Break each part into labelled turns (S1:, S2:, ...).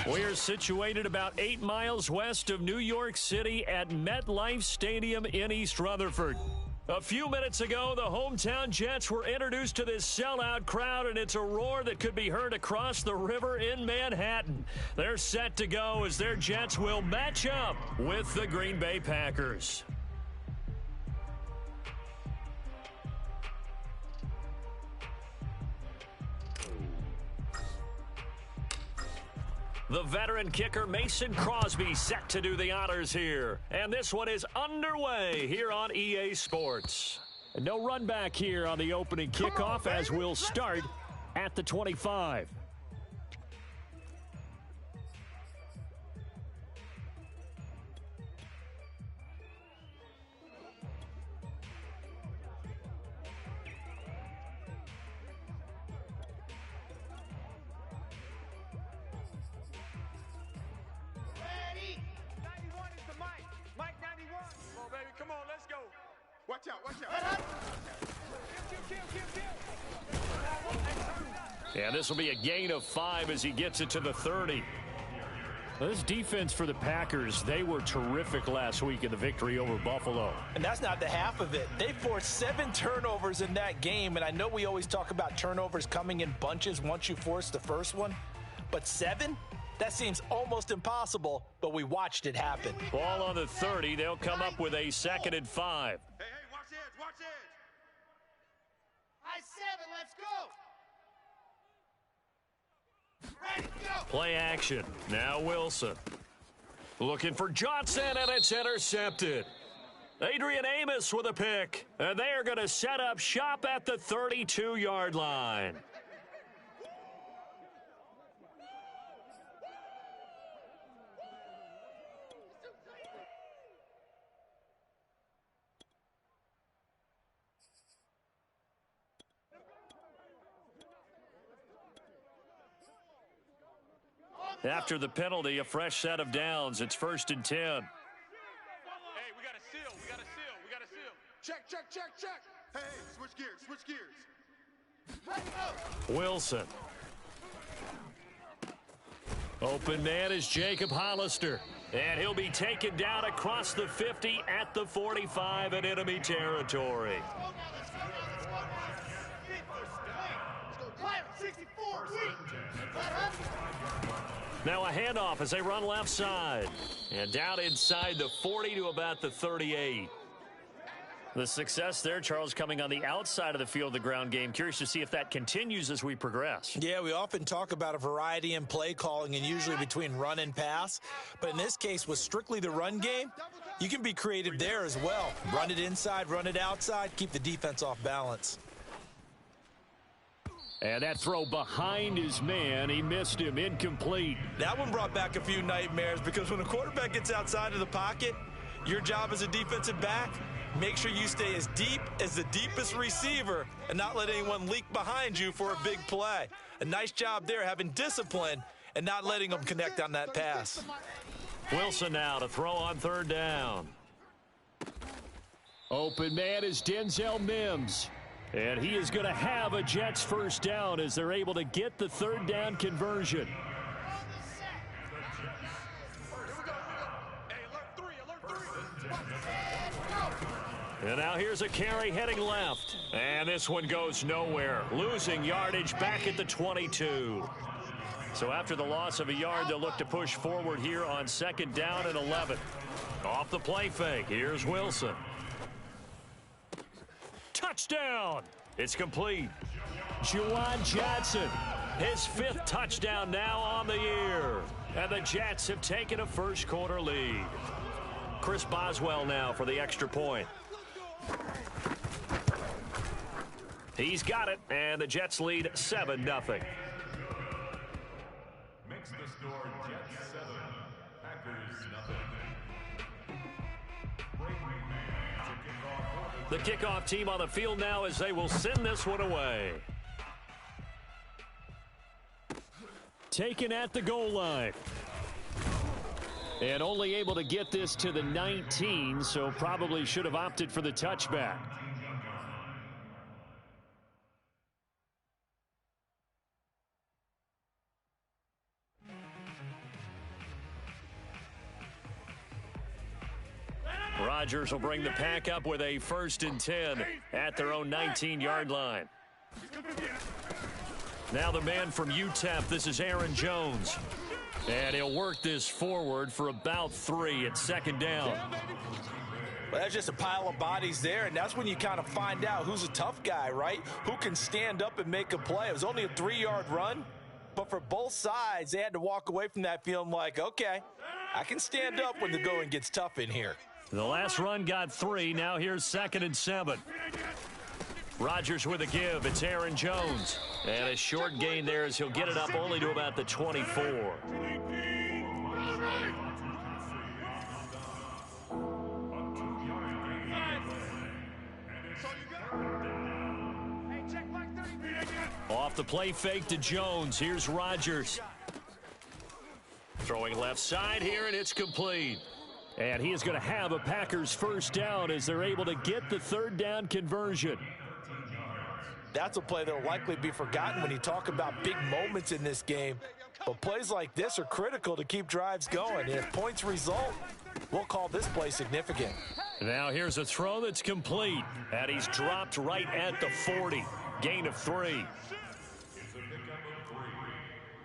S1: We're situated about 8 miles west of New York City at MetLife Stadium in East Rutherford. A few minutes ago, the hometown Jets were introduced to this sellout crowd, and it's a roar that could be heard across the river in Manhattan. They're set to go as their Jets will match up with the Green Bay Packers. The veteran kicker Mason Crosby set to do the honors here. And this one is underway here on EA Sports. No run back here on the opening kickoff as we'll start at the 25.
S2: Watch out.
S1: And this will be a gain of 5 as he gets it to the 30. This defense for the Packers, they were terrific last week in the victory over Buffalo.
S3: And that's not the half of it. They forced 7 turnovers in that game, and I know we always talk about turnovers coming in bunches once you force the first one, but 7? That seems almost impossible, but we watched it happen.
S1: Ball on the 30. They'll come up with a 2nd and 5.
S2: Hey, watch edge.
S4: High 7, let's go. Ready, go.
S1: Play action. Now Wilson. Looking for Johnson, and it's intercepted. Adrian Amos with a pick. And they are going to set up shop at the 32-yard line. After the penalty, a fresh set of downs. It's 1st and 10.
S2: Hey, we got a seal. Check. Hey, switch gears.
S1: Wilson. Open man is Jacob Hollister. And he'll be taken down across the 50 at the 45 in enemy territory. Now a handoff as they run left side. And down inside the 40 to about the 38. The success there, Charles, coming on the outside of the field, the ground game. Curious to see if that continues as we progress.
S3: Yeah, we often talk about a variety in play calling and usually between run and pass. But in this case, with strictly the run game, you can be creative there as well. Run it inside, run it outside, keep the defense off balance.
S1: And that throw behind his man, he missed him, incomplete.
S3: That one brought back a few nightmares because when a quarterback gets outside of the pocket, your job as a defensive back, make sure you stay as deep as the deepest receiver and not let anyone leak behind you for a big play. A nice job there having discipline and not letting them connect on that pass.
S1: Wilson now to throw on 3rd down. Open man is Denzel Mims. And he is going to have a Jets 1st down as they're able to get the 3rd down conversion. And now here's a carry heading left. And this one goes nowhere. Losing yardage back at the 22. So after the loss of a yard, they'll look to push forward here on 2nd down and 11. Off the play fake, here's Wilson. Touchdown! It's complete. Juwan Johnson, his 5th touchdown now on the year. And the Jets have taken a first-quarter lead. Chris Boswell now for the extra point. He's got it, and the Jets lead 7-0.
S5: Makes the score Jets 7, Packers nothing.
S1: The kickoff team on the field now as they will send this one away. Taken at the goal line. And only able to get this to the 19, so probably should have opted for the touchback. Rodgers will bring the Pack up with a 1st and 10 at their own 19-yard line. Now the man from UTEP, this is Aaron Jones. And he'll work this forward for about 3 at 2nd down.
S3: Well, that's just a pile of bodies there, and that's when you kind of find out who's a tough guy, right? Who can stand up and make a play. It was only a 3-yard run, but for both sides, they had to walk away from that feeling like, okay, I can stand up when the going gets tough in here.
S1: The last run got 3. Now here's 2nd and 7. Rodgers with a give. It's Aaron Jones. And a short gain there as he'll get it up only to about the 24. Off the play fake to Jones. Here's Rodgers. Throwing left side here, and it's complete. And he is going to have a Packers 1st down as they're able to get the 3rd down conversion.
S3: That's a play that will likely be forgotten when you talk about big moments in this game. But plays like this are critical to keep drives going. And if points result, we'll call this play significant.
S1: Now here's a throw that's complete. And he's dropped right at the 40. Gain of 3.
S5: It's a pickup of 3.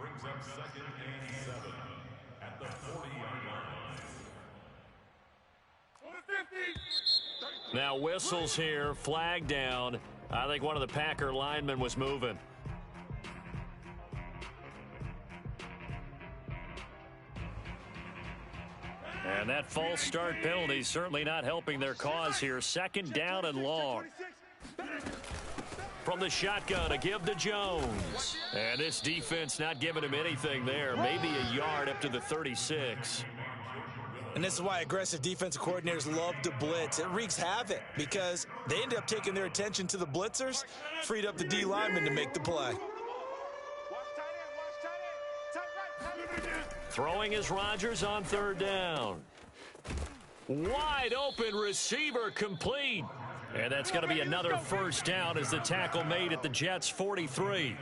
S5: Brings up 2nd and 7 at the 40-yard line.
S1: Now whistles here, flag down. I think one of the Packer linemen was moving. And that false start penalty certainly not helping their cause here. 2nd down and long. From the shotgun, a give to Jones. And this defense not giving him anything there. Maybe a yard up to the 36.
S3: And this is why aggressive defensive coordinators love to blitz. It wreaks havoc because they end up taking their attention to the blitzers, freed up the D lineman to make the play.
S1: Throwing is Rodgers on 3rd down. Wide open receiver complete. And that's going to be another 1st down as the tackle made at the Jets' 43.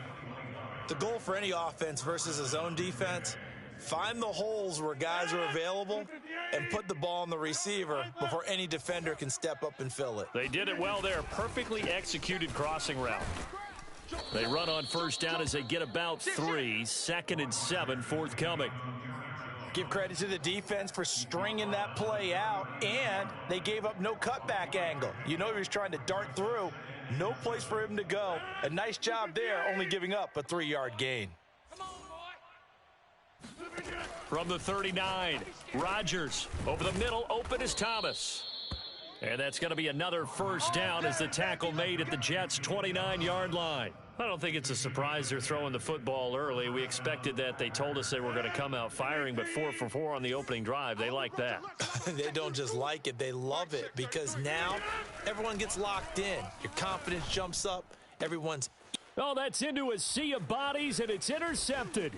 S3: The goal for any offense versus a zone defense, find the holes where guys are available and put the ball on the receiver before any defender can step up and fill it.
S1: They did it well there. Perfectly executed crossing route. They run on 1st down as they get about 3. 2nd and 7 forthcoming.
S3: Give credit to the defense for stringing that play out, and they gave up no cutback angle. You know he was trying to dart through. No place for him to go. A nice job there, only giving up a 3-yard gain.
S1: From the 39, Rodgers over the middle, open is Thomas. And that's going to be another 1st down as the tackle made at the Jets' 29-yard line. I don't think it's a surprise they're throwing the football early. We expected that. They told us they were going to come out firing, but 4 for 4 on the opening drive. They like that.
S3: They don't just like it, they love it, because now everyone gets locked in. Your confidence jumps up. Everyone's...
S1: Oh, that's into a sea of bodies, and it's intercepted.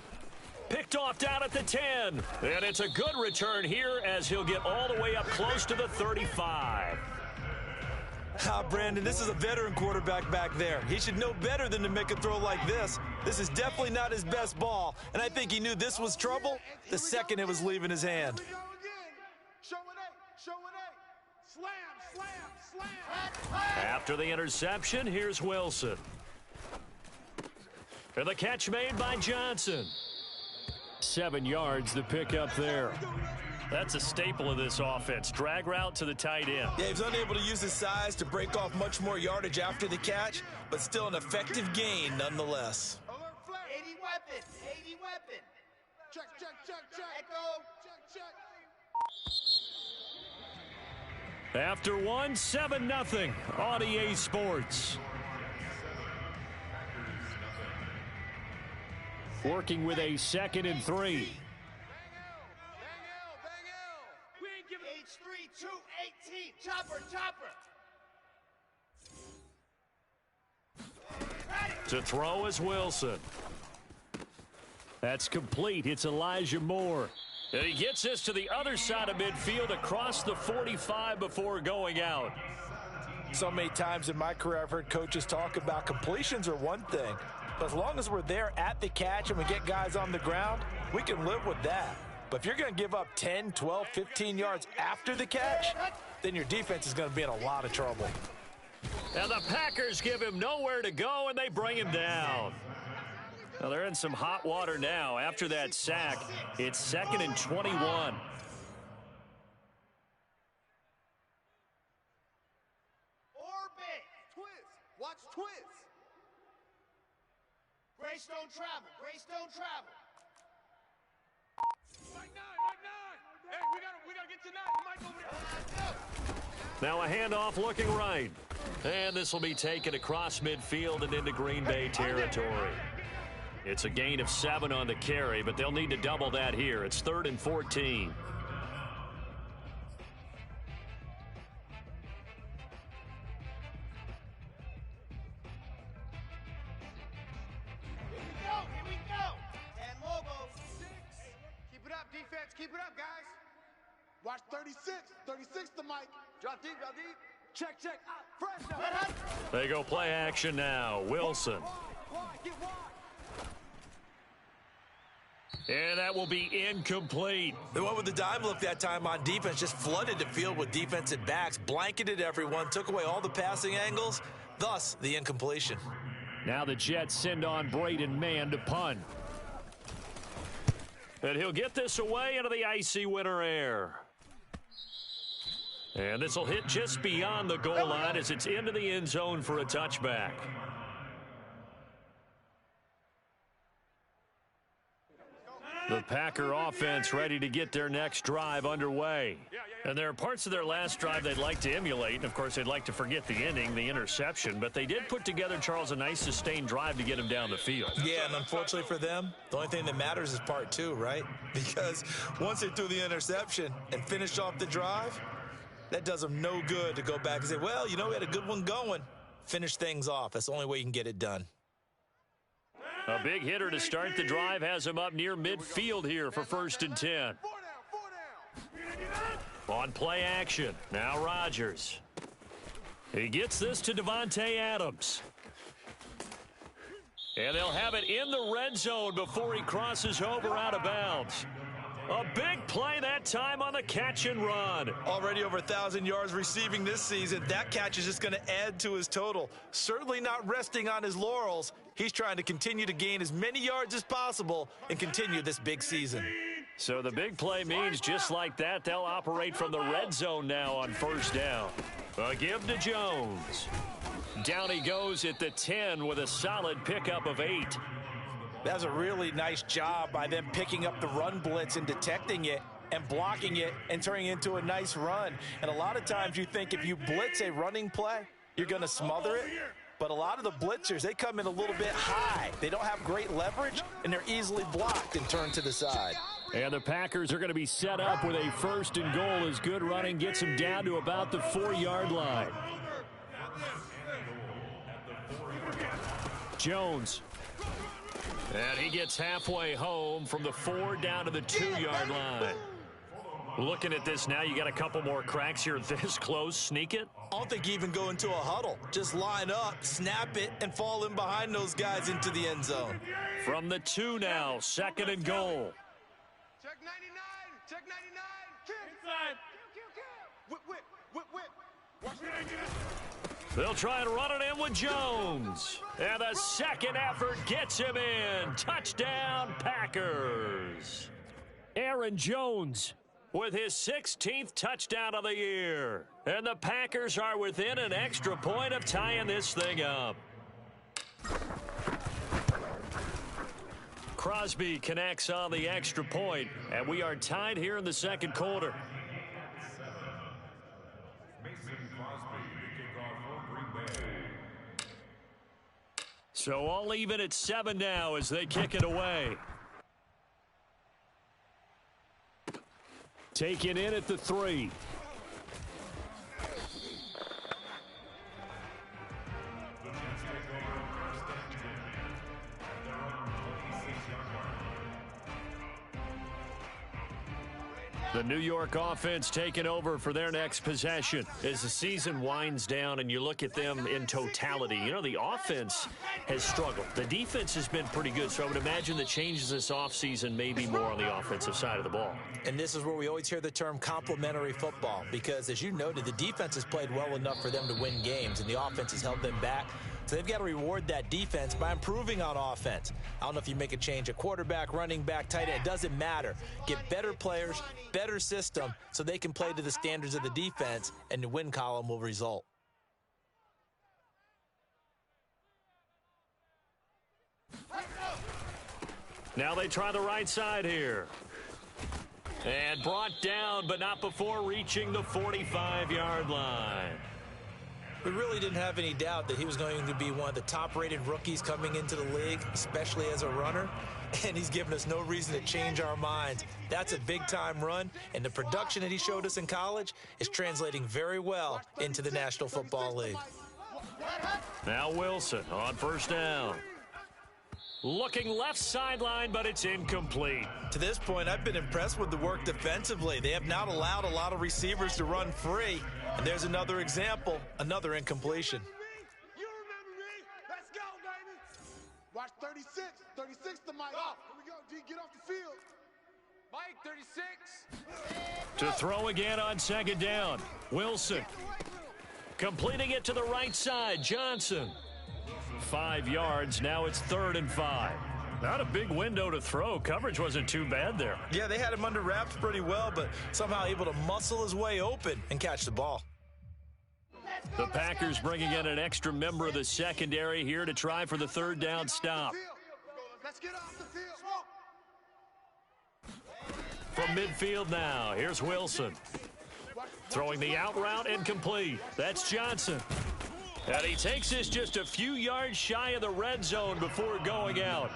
S1: Picked off down at the 10. And it's a good return here as he'll get all the way up close to the 35.
S3: Brandon, this is a veteran quarterback back there. He should know better than to make a throw like this. This is definitely not his best ball, and I think he knew this was trouble the second it was leaving his hand.
S1: After the interception, here's Wilson. And the catch made by Johnson. 7 yards, the pickup there. That's a staple of this offense. Drag route to the tight end.
S3: Yeah, he was unable to use his size to break off much more yardage after the catch, but still an effective gain nonetheless.
S4: 80 weapon, 80 weapon. Check, check, check, check. Echo. Check, check.
S1: After 7-0 on EA Sports. Working with a 2nd and 3.
S4: H3 218. Chopper, chopper.
S1: To throw is Wilson. That's complete. It's Elijah Moore. And he gets this to the other side of midfield across the 45 before going out.
S3: So many times in my career I've heard coaches talk about completions are one thing. But as long as we're there at the catch and we get guys on the ground, we can live with that. But if you're going to give up 10, 12, 15 yards after the catch, then your defense is going to be in a lot of trouble.
S1: And the Packers give him nowhere to go, and they bring him down. Well, they're in some hot water now. After that sack, it's 2nd and 21.
S4: Orbit.
S2: Twist. Watch twist.
S4: Greystone travel. Greystone travel.
S2: Mike 9, Mike 9. Hey, we gotta get to 9. Mike over there.
S1: Now a handoff looking right. And this will be taken across midfield and into Green Bay territory. It's a gain of 7 on the carry, but they'll need to double that here. It's 3rd and 14.
S4: Here we go. 10 logos.
S2: 6. Keep it up, defense. Keep it up, guys. Watch 36. 36 to Mike. Drop deep, drop deep. Check, check. Fresh out.
S1: They go play action now. Wilson.
S2: Get wide.
S1: And that will be incomplete.
S3: They went with the dime look that time on defense, just flooded the field with defensive backs, blanketed everyone, took away all the passing angles, thus the incompletion.
S1: Now the Jets send on Braden Mann to punt. And he'll get this away into the icy winter air. And this will hit just beyond the goal line as it's into the end zone for a touchback. The Packer offense ready to get their next drive underway. And there are parts of their last drive they'd like to emulate. And, of course, they'd like to forget the ending, the interception. But they did put together, Charles, a nice sustained drive to get him down the field.
S3: Yeah, and unfortunately for them, the only thing that matters is part 2, right? Because once they threw the interception and finished off the drive, that does them no good to go back and say, well, you know, we had a good one going. Finish things off. That's the only way you can get it done.
S1: A big hitter to start the drive has him up near midfield here for 1st and 10.
S2: 4 down.
S1: On play action, now Rodgers. He gets this to Devontae Adams. And they'll have it in the red zone before he crosses over out of bounds. A big play that time on the catch and run.
S3: Already over 1,000 yards receiving this season. That catch is just going to add to his total. Certainly not resting on his laurels. He's trying to continue to gain as many yards as possible and continue this big season.
S1: So the big play means just like that, they'll operate from the red zone now on 1st down. A give to Jones. Down he goes at the 10 with a solid pickup of 8.
S3: That was a really nice job by them picking up the run blitz and detecting it and blocking it and turning it into a nice run. And a lot of times you think if you blitz a running play, you're going to smother it. But a lot of the blitzers, they come in a little bit high. They don't have great leverage, and they're easily blocked and turned to the side.
S1: And the Packers are going to be set up with a 1st and goal as good running gets them down to about the 4-yard line. Jones. And he gets halfway home from the 4 down to the 2-yard line. Looking at this now, you got a couple more cracks here this close. Sneak it?
S3: I don't think you even go into a huddle. Just line up, snap it, and fall in behind those guys into the end zone.
S1: From the 2 now, 2nd and goal.
S2: Check 99. Check 99. Kick. Inside. Whip, whip, whip, whip. Watch it.
S1: They'll try and run it in with Jones. And the second effort gets him in. Touchdown, Packers. Aaron Jones with his 16th touchdown of the year. And the Packers are within an extra point of tying this thing up. Crosby connects on the extra point, and we are tied here in the 2nd quarter. So all even at 7 now as they kick it away. Taken in at the 3. The New York offense taking over for their next possession. As the season winds down and you look at them in totality, you know, the offense has struggled. The defense has been pretty good, so I would imagine the changes this offseason may be more on the offensive side of the ball.
S3: And this is where we always hear the term complementary football, because as you noted, the defense has played well enough for them to win games, and the offense has held them back. So they've got to reward that defense by improving on offense. I don't know if you make a change at quarterback, running back, tight end. It doesn't matter. Get better players, better system, so they can play to the standards of the defense, and the win column will result.
S1: Now they try the right side here. And brought down, but not before reaching the 45-yard line.
S3: We really didn't have any doubt that he was going to be one of the top-rated rookies coming into the league, especially as a runner, and he's given us no reason to change our minds. That's a big-time run, and the production that he showed us in college is translating very well into the National Football League.
S1: Now Wilson on first down. Looking left sideline, but it's incomplete.
S3: To this point, I've been impressed with the work defensively. They have not allowed a lot of receivers to run free. And there's another example, another incompletion.
S2: You remember me. Let's go, baby. Watch 36. 36 to Mike. Here we go, D. Get off the field.
S4: Mike, 36.
S1: To throw again on second down. Wilson. Completing it to the right side. Johnson. 5 yards. Now it's 3rd and 5. Not a big window to throw. Coverage wasn't too bad there.
S3: Yeah, they had him under wraps pretty well, but somehow able to muscle his way open and catch the ball.
S1: The Packers bringing in an extra member of the secondary here to try for the 3rd down stop.
S2: Let's get off the field.
S1: From midfield now, here's Wilson. Throwing the out route incomplete. That's Johnson. And he takes this just a few yards shy of the red zone before going out.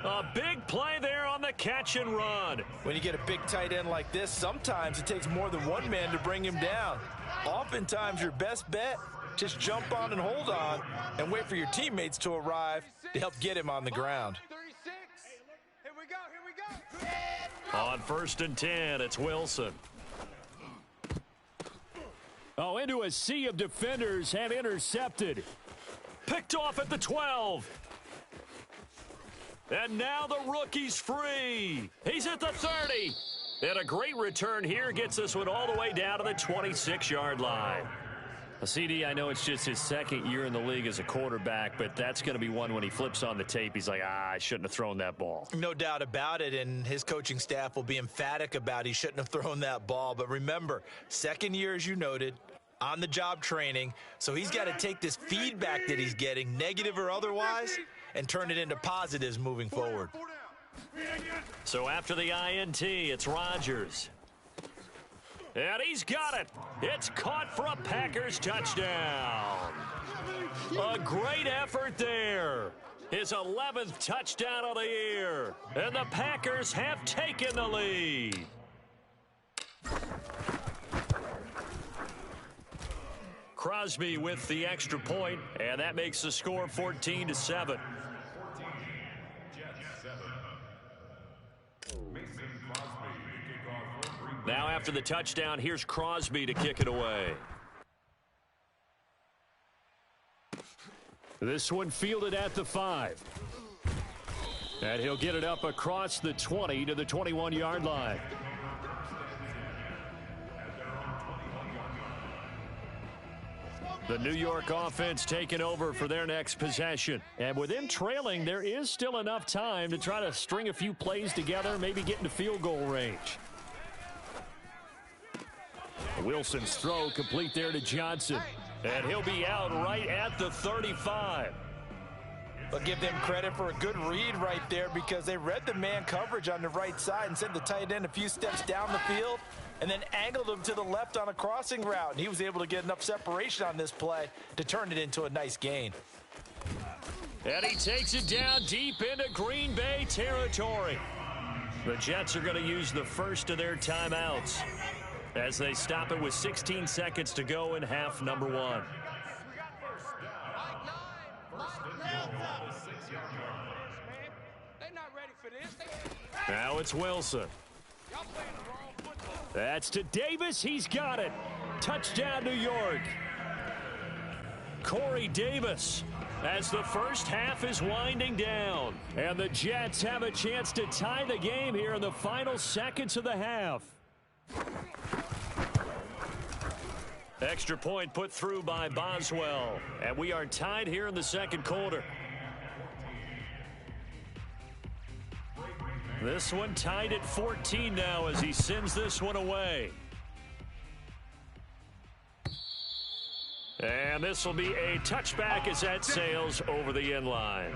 S1: A big play there on the catch and run.
S3: When you get a big tight end like this, sometimes it takes more than one man to bring him down. Oftentimes, your best bet, just jump on and hold on and wait for your teammates to arrive to help get him on the ground.
S4: 36. Here we go.
S1: On 1st and 10, it's Wilson. Oh, into a sea of defenders and intercepted. Picked off at the 12. And now the rookie's free. He's at the 30. And a great return here gets this one all the way down to the 26-yard line. CD, I know it's just his 2nd year in the league as a quarterback, but that's going to be one when he flips on the tape. He's like, I shouldn't have thrown that ball.
S3: No doubt about it, and his coaching staff will be emphatic about he shouldn't have thrown that ball. But remember, 2nd year, as you noted, on-the-job training, so he's got to take this feedback that he's getting, negative or otherwise, and turn it into positives moving forward.
S1: So after the INT, it's Rodgers. And he's got it. It's caught for a Packers touchdown. A great effort there. His 11th touchdown of the year. And the Packers have taken the lead. Crosby with the extra point, and that makes the score 14-7. Now after the touchdown, here's Crosby to kick it away. This one fielded at the 5. And he'll get it up across the 20 to the 21-yard line. The New York offense taking over for their next possession. And with them trailing, there is still enough time to try to string a few plays together, maybe get into field goal range. Wilson's throw complete there to Johnson. And he'll be out right at the 35.
S3: But give them credit for a good read right there, because they read the man coverage on the right side and sent the tight end a few steps down the field and then angled him to the left on a crossing route. And he was able to get enough separation on this play to turn it into a nice gain.
S1: And he takes it down deep into Green Bay territory. The Jets are going to use the first of their timeouts as they stop it with 16 seconds to go in half number 1.
S4: They're not ready for this.
S1: Now it's Wilson.
S4: Y'all playing the wrong football.
S1: That's to Davis. He's got it. Touchdown, New York. Corey Davis as the first half is winding down. And the Jets have a chance to tie the game here in the final seconds of the half. Extra point put through by Boswell. And we are tied here in the second quarter. This one tied at 14 now as he sends this one away. And this will be a touchback as that sails over the end line.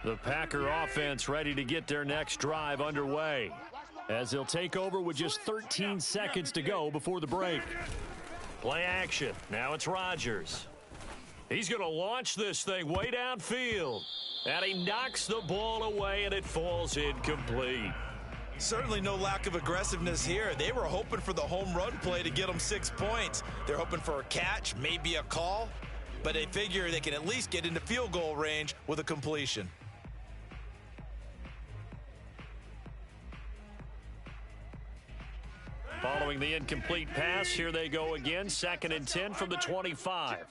S1: The Packer offense ready to get their next drive underway, as they'll take over with just 13 seconds to go before the break. Play action. Now it's Rodgers. He's going to launch this thing way downfield. And he knocks the ball away, and it falls incomplete.
S3: Certainly no lack of aggressiveness here. They were hoping for the home run play to get them 6 points. They're hoping for a catch, maybe a call, but they figure they can at least get into field goal range with a completion.
S1: Following the incomplete pass, here they go again. 2nd and 10 from the 25.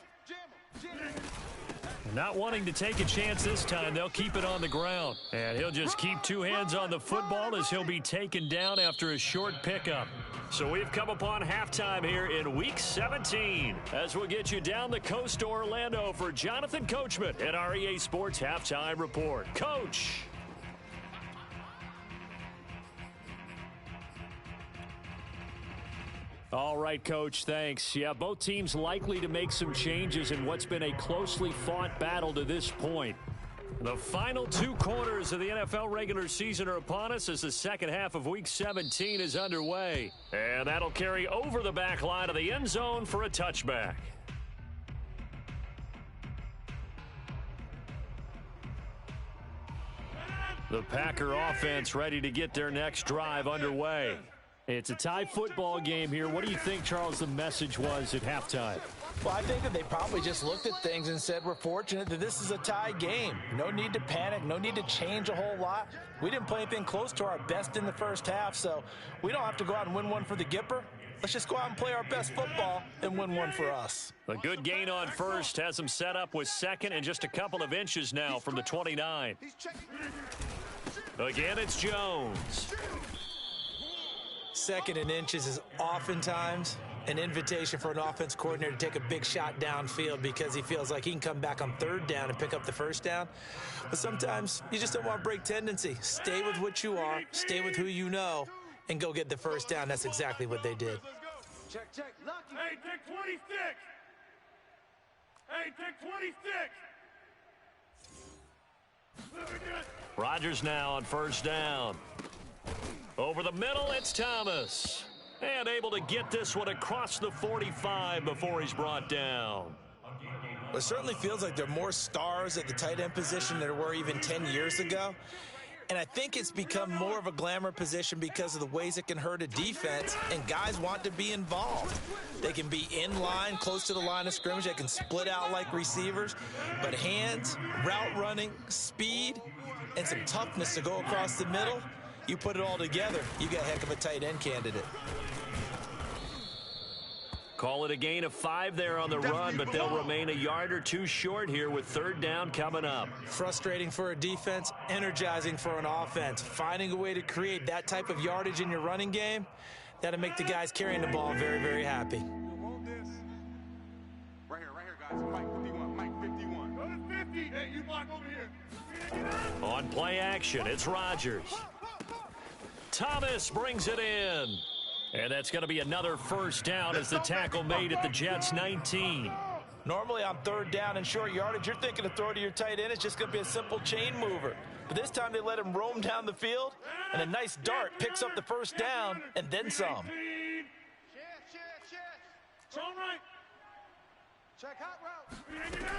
S1: Not wanting to take a chance this time, they'll keep it on the ground. And he'll just keep 2 hands on the football as he'll be taken down after a short pickup. So we've come upon halftime here in Week 17. As we'll get you down the coast to Orlando for Jonathan Coachman at our EA Sports Halftime Report. Coach. All right, Coach, thanks. Yeah, both teams likely to make some changes in what's been a closely fought battle to this point. The final 2 quarters of the NFL regular season are upon us as the second half of Week 17 is underway. And that'll carry over the back line of the end zone for a touchback. The Packer offense ready to get their next drive underway. It's a tie football game here. What do you think, Charles, the message was at halftime?
S6: Well, I think that they probably just looked at things and said, we're fortunate that this is a tie game. No need to panic. No need to change a whole lot. We didn't play anything close to our best in the first half, so we don't have to go out and win one for the Gipper. Let's just go out and play our best football and win one for us.
S1: A good gain on first has them set up with 2nd and just a couple of inches now from the 29. Again, it's Jones.
S6: 2nd and inches is oftentimes an invitation for an offense coordinator to take a big shot downfield because he feels like he can come back on 3rd down and pick up the 1st down. But sometimes you just don't want to break tendency. Stay with what you are, stay with who you know, and go get the 1st down. That's exactly what they did.
S2: Check, check, lucky.
S5: Hey, take 26. Hey, take 26.
S1: Rodgers now on 1st down. Over the middle, it's Thomas. And able to get this one across the 45 before he's brought down.
S3: It certainly feels like there are more stars at the tight end position than there were even 10 years ago. And I think it's become more of a glamour position because of the ways it can hurt a defense, and guys want to be involved. They can be in line, close to the line of scrimmage. They can split out like receivers. But hands, route running, speed, and some toughness to go across the middle, you put it all together, you got a heck of a tight end candidate.
S1: Call it a gain of 5 there on the run, but they'll remain a yard or 2 short here with 3rd down coming up.
S6: Frustrating for a defense, energizing for an offense. Finding a way to create that type of yardage in your running game, that'll make the guys carrying the ball very, very happy.
S2: Right here, guys. Mike 51, Mike 51.
S5: Go to 50. Hey, you block over here.
S1: On play action, it's Rodgers. Thomas brings it in. And that's going to be another 1st down as the tackle made at the Jets' 19.
S6: Normally on 3rd down and short yardage, you're thinking to throw to your tight end. It's just going to be a simple chain mover. But this time they let him roam down the field, and a nice dart picks up the 1st down and then some.
S2: Check.
S5: It's all right.
S2: Check hot route.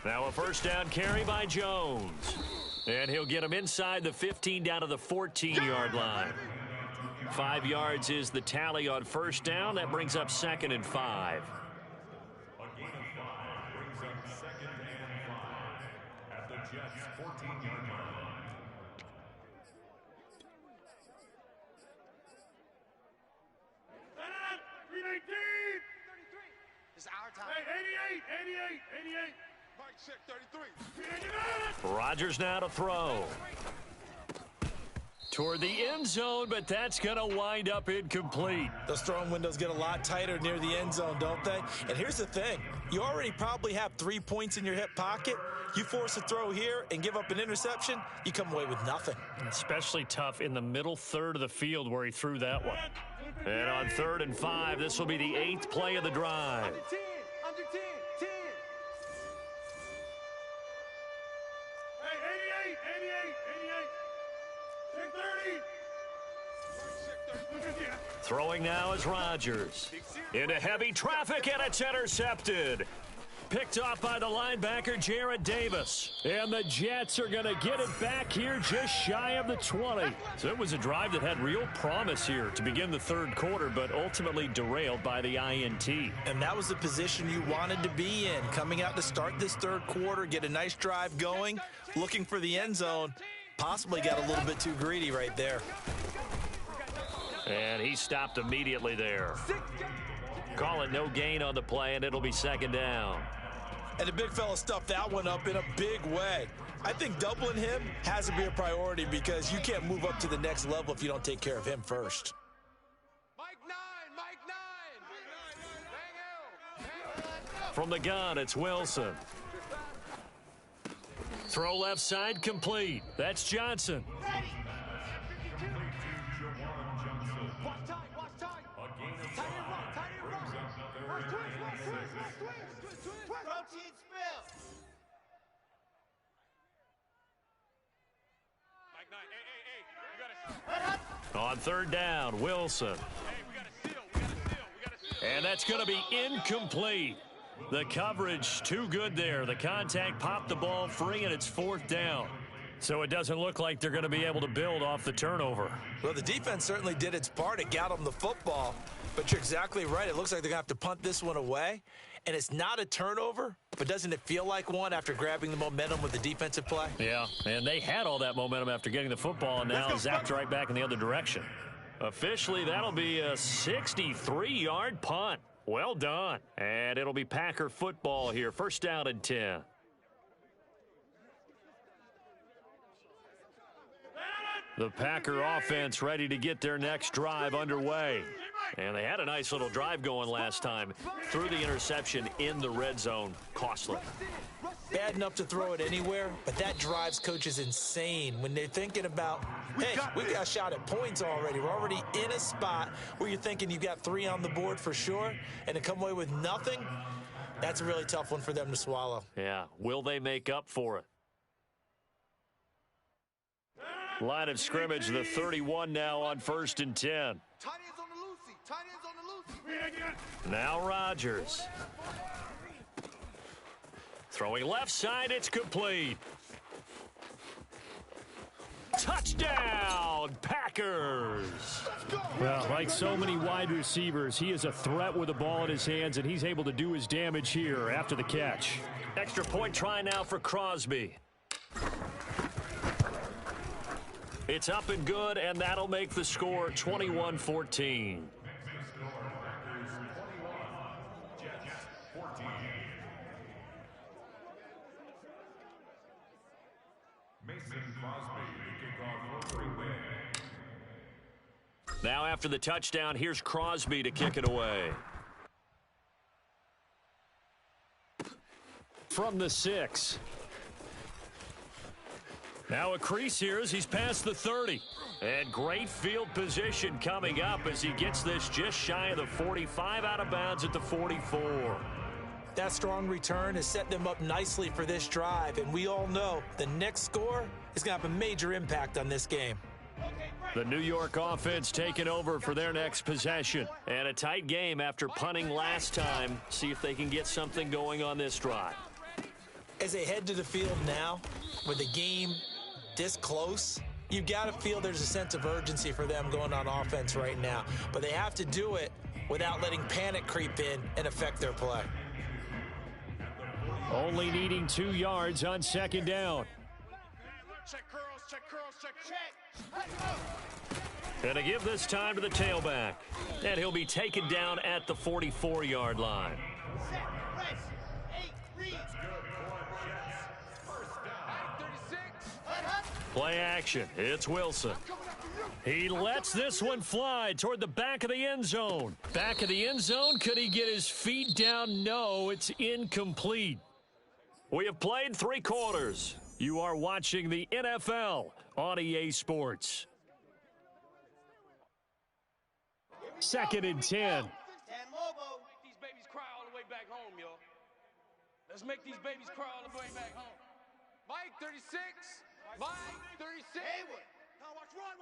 S1: Now a 1st down carry by Jones. And he'll get him inside the 15 down to the 14-yard line. 5 yards is the tally on 1st down. That brings up 2nd and 5.
S5: Jets' 14-yard line.
S2: It's our time.
S4: Hey, 88.
S2: Mike check 33.
S1: Rodgers now to throw. Toward the end zone, but that's going to wind up incomplete.
S6: Those throwing windows get a lot tighter near the end zone, don't they? And here's the thing. You already probably have 3 points in your hip pocket. You force a throw here and give up an interception, you come away with nothing.
S1: Especially tough in the middle third of the field where he threw that one. And on 3rd and 5, this will be the 8th play of the drive.
S2: Under 10. 10.
S4: Hey, 88. Check 30.
S1: Throwing now is Rodgers. Into heavy traffic, and it's intercepted. Picked off by the linebacker, Jarrad Davis. And the Jets are going to get it back here just shy of the 20. So it was a drive that had real promise here to begin the 3rd quarter, but ultimately derailed by the INT.
S6: And that was the position you wanted to be in. Coming out to start this 3rd quarter, get a nice drive going, looking for the end zone. Possibly got a little bit too greedy right there.
S1: And he stopped immediately there. Call it no gain on the play, and it'll be 2nd down.
S6: And the big fella stuffed that one up in a big way. I think doubling him has to be a priority because you can't move up to the next level if you don't take care of him first.
S2: Mike 9. Bang L.
S1: From the gun, it's Wilson. Throw left side complete. That's Johnson.
S2: Watch tight.
S4: Protein spill.
S2: Mike 9. Hey. You gotta.
S1: On 3rd down, Wilson.
S2: Hey, we gotta steal.
S1: And that's going to be incomplete. The coverage too good there. The contact popped the ball free, and it's 4th down. So it doesn't look like they're going to be able to build off the turnover.
S6: Well, the defense certainly did its part. It got them the football. But you're exactly right. It looks like they're going to have to punt this one away. And it's not a turnover, but doesn't it feel like one after grabbing the momentum with the defensive play?
S1: Yeah, and they had all that momentum after getting the football, and now zapped right back in the other direction. Officially, that'll be a 63-yard punt. Well done. And it'll be Packer football here. 1st down and 10. The Packer offense ready to get their next drive underway. And they had a nice little drive going last time. Threw the interception in the red zone. Costly.
S6: Bad enough to throw it anywhere, but that drives coaches insane when they're thinking about, hey, we've got a shot at points already. We're already in a spot where you're thinking you've got 3 on the board for sure, and to come away with nothing, that's a really tough one for them to swallow.
S1: Yeah, will they make up for it? Line of scrimmage, the 31 now on 1st and 10.
S2: Tight ends on the loosey.
S1: Now Rodgers. Throwing left side, it's complete. Touchdown, Packers! Well, like so many wide receivers, he is a threat with the ball in his hands, and he's able to do his damage here after the catch. Extra point try now for Crosby. It's up and good, and that'll make the score 21-14. Now after the touchdown, here's Crosby to kick it away. From the 6. Now a crease here as he's past the 30. And great field position coming up as he gets this just shy of the 45, out of bounds at the 44.
S6: That strong return has set them up nicely for this drive, and we all know the next score is going to have a major impact on this game.
S1: The New York offense taking over for their next possession. And a tight game after punting last time. See if they can get something going on this drive.
S6: As they head to the field now, with the game this close, you've got to feel there's a sense of urgency for them going on offense right now. But they have to do it without letting panic creep in and affect their play.
S1: Only needing 2 yards on 2nd down.
S2: Check curls, check. Let's go.
S1: And to give this time to the tailback. And he'll be taken down at the 44-yard line.
S4: Set, press, 8, read.
S2: Mike, 36.
S1: Play action. It's Wilson. He lets this one fly toward the back of the end zone. Back of the end zone. Could he get his feet down? No, it's incomplete. We have played 3 quarters. You are watching the NFL on EA Sports. 2nd and 10.
S4: Stand mobile.
S7: Make these babies cry all the way back home, y'all. Let's make these babies cry all the way back home.
S2: Mike, 36. Mike, 36.
S4: Hayward.
S2: Now watch run.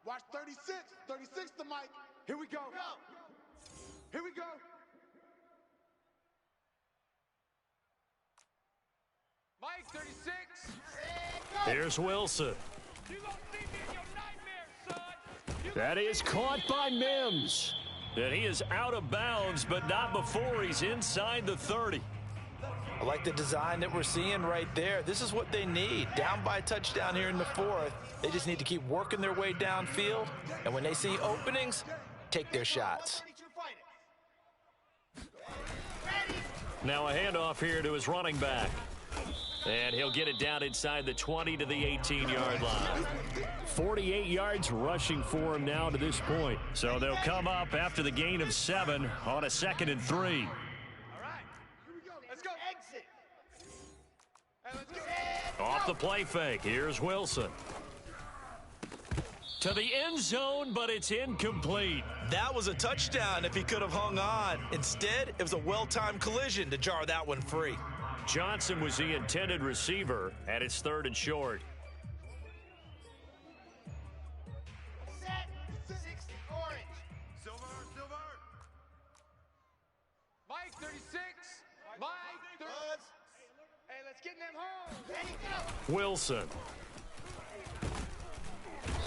S2: Watch 36. 36 to Mike. Here we go. Here we go. Mike, 36.
S1: Here's Wilson.
S7: You gonna see me in your nightmares, son.
S1: That is caught by Mims. And he is out of bounds, but not before he's inside the 30.
S6: I like the design that we're seeing right there. This is what they need. Down by a touchdown here in the 4th. They just need to keep working their way downfield. And when they see openings, take their shots.
S4: 22 fighters.
S1: Now a handoff here to his running back. And he'll get it down inside the 20 to the 18-yard line. 48 yards rushing for him now to this point. So they'll come up after the gain of 7 on a 2nd and 3.
S2: All right. Here we go. Let's go.
S4: Exit.
S2: Hey, let's go.
S1: Off the play fake. Here's Wilson. To the end zone, but it's incomplete.
S3: That was a touchdown if he could have hung on. Instead, it was a well-timed collision to jar that one free.
S1: Johnson was the intended receiver, and it's 3rd and short.
S4: Set, 60 orange.
S2: Silver. Mike, 36. Mike, 30. Hey, let's get them home.
S4: Ready, go.
S1: Wilson.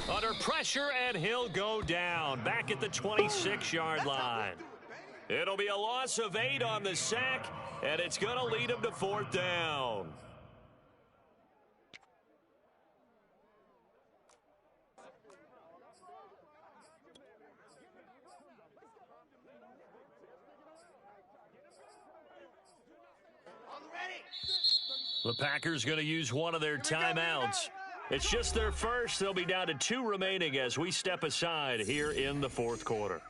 S1: Under pressure, and he'll go down. Back at the 26-yard line. It'll be a loss of 8 on the sack, and it's going to lead him to 4th down.
S4: On the ready.
S1: The Packers going to use one of their timeouts. It's just their first. They'll be down to 2 remaining as we step aside here in the 4th quarter.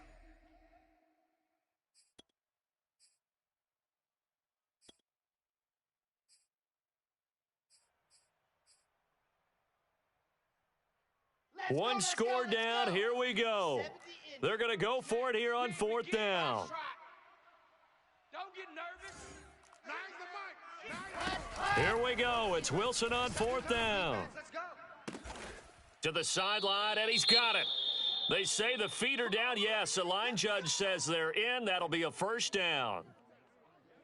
S1: One score down. Here we go. They're going to go for it here on 4th down.
S7: Don't get nervous.
S2: Nice the Mike.
S1: Here we go. It's Wilson on 4th down.
S2: Let's go.
S1: To the sideline, and he's got it. They say the feet are down. Yes, the line judge says they're in. That'll be a 1st down.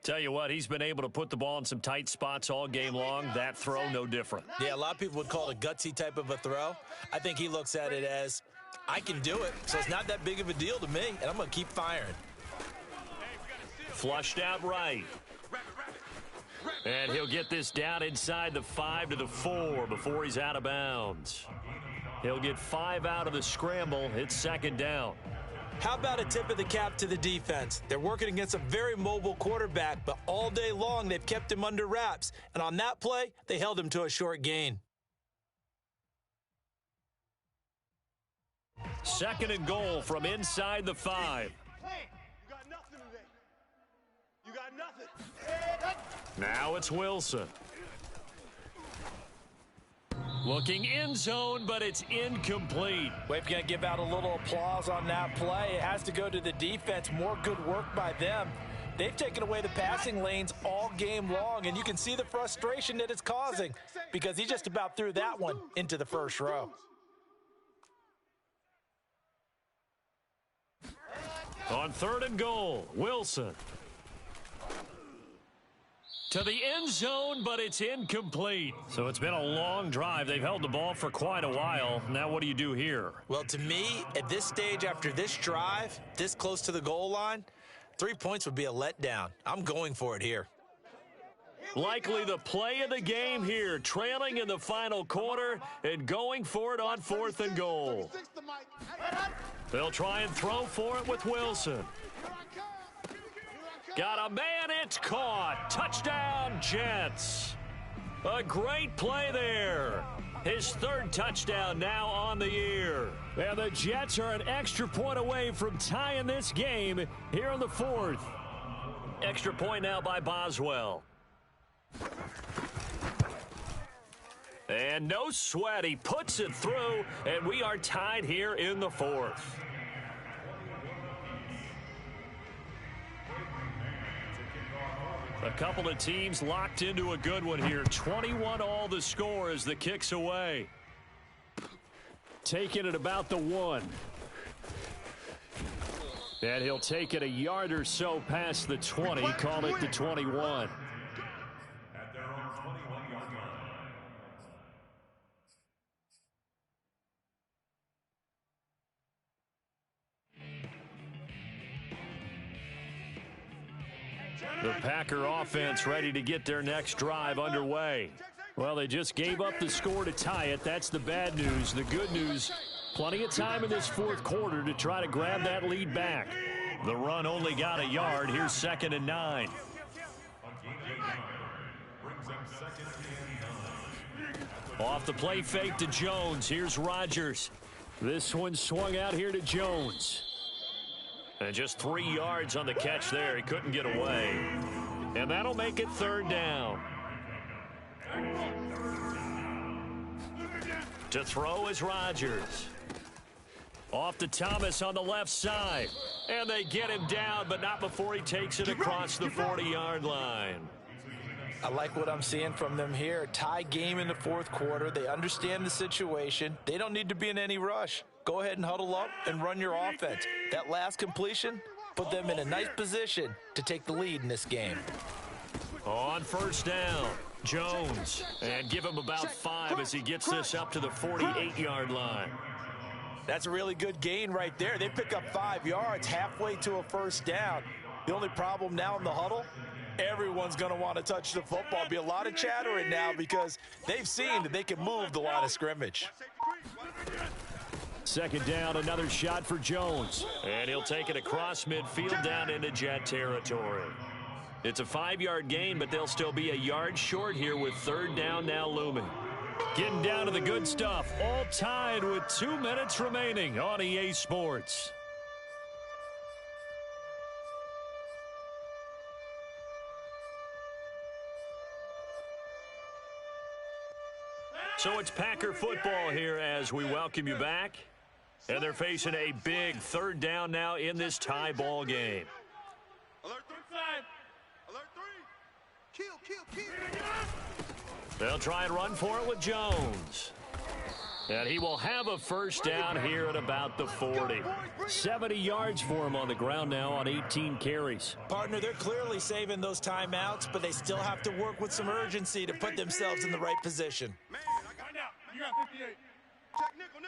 S1: Tell you what, he's been able to put the ball in some tight spots all game long. That throw, no different.
S6: Yeah, a lot of people would call it a gutsy type of a throw. I think he looks at it as, I can do it, so it's not that big of a deal to me, and I'm going to keep firing.
S1: Flushed out right. And he'll get this down inside the 5 to the 4 before he's out of bounds. He'll get 5 out of the scramble. It's 2nd down.
S6: How about a tip of the cap to the defense? They're working against a very mobile quarterback, but all day long they've kept him under wraps. And on that play, they held him to a short gain.
S1: 2nd and goal from inside the 5.
S2: You got nothing today. You got nothing.
S1: Now it's Wilson. Looking end zone, but it's incomplete.
S6: We're going to give out a little applause on that play. It has to go to the defense. More good work by them. They've taken away the passing lanes all game long, and you can see the frustration that it's causing because he just about threw that one into the 1st row.
S1: On 3rd and goal, Wilson. To the end zone, but it's incomplete. So it's been a long drive. They've held the ball for quite a while. Now what do you do here?
S6: Well, to me, at this stage after this drive, this close to the goal line, 3 points would be a letdown. I'm going for it here.
S4: Here
S1: Likely the play of the game here, trailing in the final quarter and going for it on 4th and goal. They'll try and throw for it with Wilson. Got a man, it's caught. Touchdown, Jets. A great play there. His 3rd touchdown now on the year. And the Jets are an extra point away from tying this game here in the 4th. Extra point now by Boswell. And no sweat, he puts it through, and we are tied here in the 4th. A couple of teams locked into a good one here. 21 all the score as the kick's away. Taking it about the 1. And he'll take it a yard or so past the 20, call it the 21.
S5: At their own 21-yard line.
S1: The Packer offense ready to get their next drive underway. Well, they just gave up the score to tie it. That's the bad news. The good news, plenty of time in this 4th quarter to try to grab that lead back. The run only got a yard. Here's 2nd and 9. Off the play fake to Jones. Here's Rodgers. This one swung out here to Jones. And just 3 yards on the catch there. He couldn't get away. And that'll make it 3rd down. To throw is Rodgers. Off to Thomas on the left side. And they get him down, but not before he takes it across the 40-yard line.
S6: I like what I'm seeing from them here. Tie game in the 4th quarter. They understand the situation. They don't need to be in any rush. Go ahead and huddle up and run your offense. That last completion put them in a nice position to take the lead in this game.
S1: On 1st down, Jones. And give him about 5 as he gets this up to the 48-yard line.
S6: That's a really good gain right there. They pick up 5 yards halfway to a 1st down. The only problem now in the huddle, everyone's going to want to touch the football. Be a lot of chattering now because they've seen that they can move the line of scrimmage.
S1: 2nd down, another shot for Jones. And he'll take it across midfield down into Jet territory. It's a 5-yard gain, but they'll still be a yard short here with 3rd down now looming. Getting down to the good stuff. All tied with 2 minutes remaining on EA Sports. So it's Packer football here as we welcome you back. And they're facing a big 3rd down now in this tie ball game.
S2: Alert 3. Alert 3. Kill.
S1: They'll try and run for it with Jones. And he will have a 1st down here at about the 40. 70 yards for him on the ground now on 18 carries.
S6: Partner, they're clearly saving those timeouts, but they still have to work with some urgency to put themselves in the right position.
S2: Man, you got 58. Check nickel.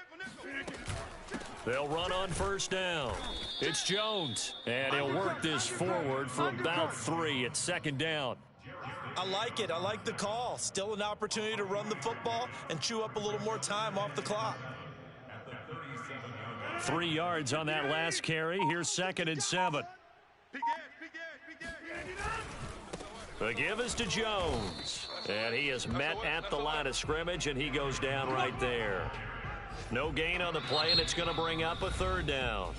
S1: They'll run on 1st down. It's Jones. And he'll work this forward for about 3 at 2nd down.
S6: I like it. I like the call. Still an opportunity to run the football and chew up a little more time off the clock.
S1: 3 yards on that last carry. Here's 2nd and 7. The give is to Jones. And he is met at the line of scrimmage, and he goes down right there. No gain on the play, and it's going to bring up a 3rd down.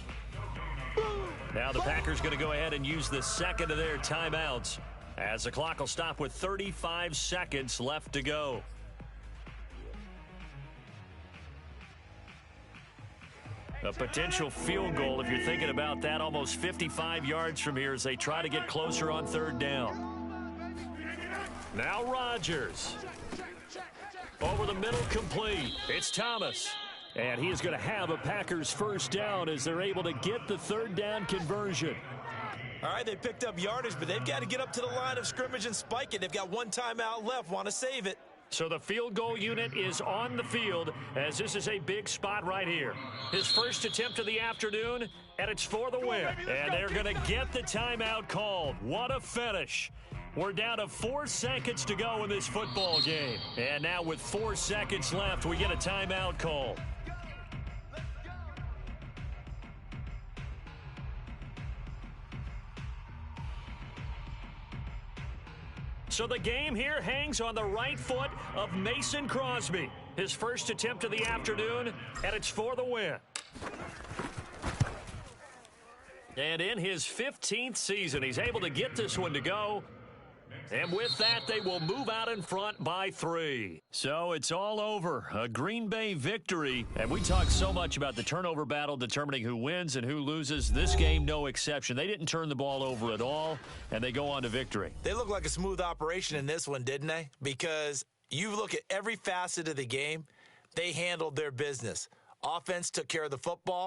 S1: Now the Packers going to go ahead and use the 2nd of their timeouts, as the clock will stop with 35 seconds left to go. A potential field goal, if you're thinking about that, almost 55 yards from here as they try to get closer on 3rd down. Now Rodgers. Over the middle, complete. It's Thomas. And he is going to have a Packers 1st down as they're able to get the 3rd down conversion.
S6: All right, they picked up yardage, but they've got to get up to the line of scrimmage and spike it. They've got 1 timeout left, want to save it.
S1: So the field goal unit is on the field as this is a big spot right here. His first attempt of the afternoon, and it's for the win. And they're going to get the timeout called. What a finish. We're down to 4 seconds to go in this football game. And now with 4 seconds left, we get a timeout call. So the game here hangs on the right foot of Mason Crosby. His first attempt of the afternoon, and it's for the win. And in his 15th season, he's able to get this one to go. And with that, they will move out in front by 3. So it's all over. A Green Bay victory. And we talk so much about the turnover battle determining who wins and who loses. This game, no exception. They didn't turn the ball over at all, and they go on to victory.
S6: They look like a smooth operation in this one, didn't they? Because you look at every facet of the game, they handled their business. Offense took care of the football.